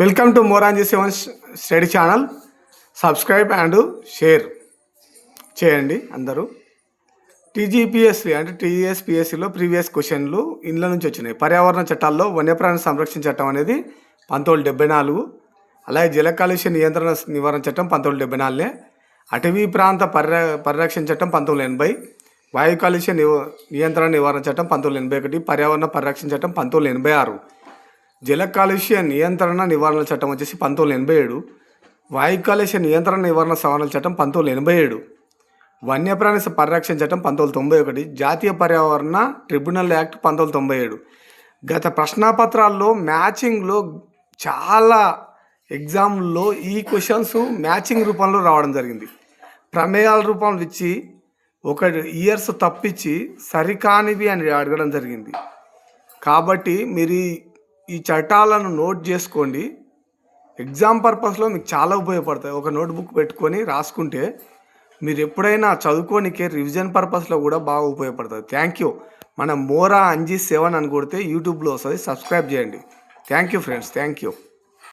Welcome to Moranji seven study channel. Subscribe and share చేయండి అందరూ. TGPSC అంటే టీఎస్పీఎస్సీలో ప్రీవియస్ క్వశ్చన్లు ఇండ్ల నుంచి వచ్చినాయి. పర్యావరణ చట్టాల్లో వన్యప్రాణి సంరక్షణ చట్టం అనేది 1974, అలాగే జల కాలుష్య నివారణ చట్టం 1974, అటవీ ప్రాంత పరిరక్షణ చట్టం 1980, వాయు కాలుష్య నివారణ చట్టం 1981, పర్యావరణ పరిరక్షణ చట్టం 1986, జల కాలుష్య నివారణ చట్టం వచ్చేసి 1987, వాయు కాలుష్య నివారణ సవరణ చట్టం 1987, వన్యప్రాణి పరిరక్షణ చట్టం 1991, జాతీయ పర్యావరణ ట్రిబ్యునల్ యాక్ట్ 1997. గత ప్రశ్నాపత్రాల్లో మ్యాచింగ్లో చాలా ఎగ్జామ్లో ఈ క్వశ్చన్స్ మ్యాచింగ్ రూపంలో రావడం జరిగింది. ప్రమేయాల రూపంలో ఇచ్చి ఒక ఇయర్స్ తప్పించి సరికానివి అని అడగడం జరిగింది. కాబట్టి మీరు ఈ చట్టాలను నోట్ చేసుకోండి. ఎగ్జామ్ పర్పస్లో మీకు చాలా ఉపయోగపడతాయి. ఒక నోట్బుక్ పెట్టుకొని రాసుకుంటే మీరు ఎప్పుడైనా చదువుకోనికే రివిజన్ పర్పస్లో కూడా బాగా ఉపయోగపడుతుంది. Thank you. మన మోరా అంజీ 7 అని కొడితే యూట్యూబ్లో వస్తుంది. సబ్స్క్రైబ్ చేయండి. Thank you friends. Thank you.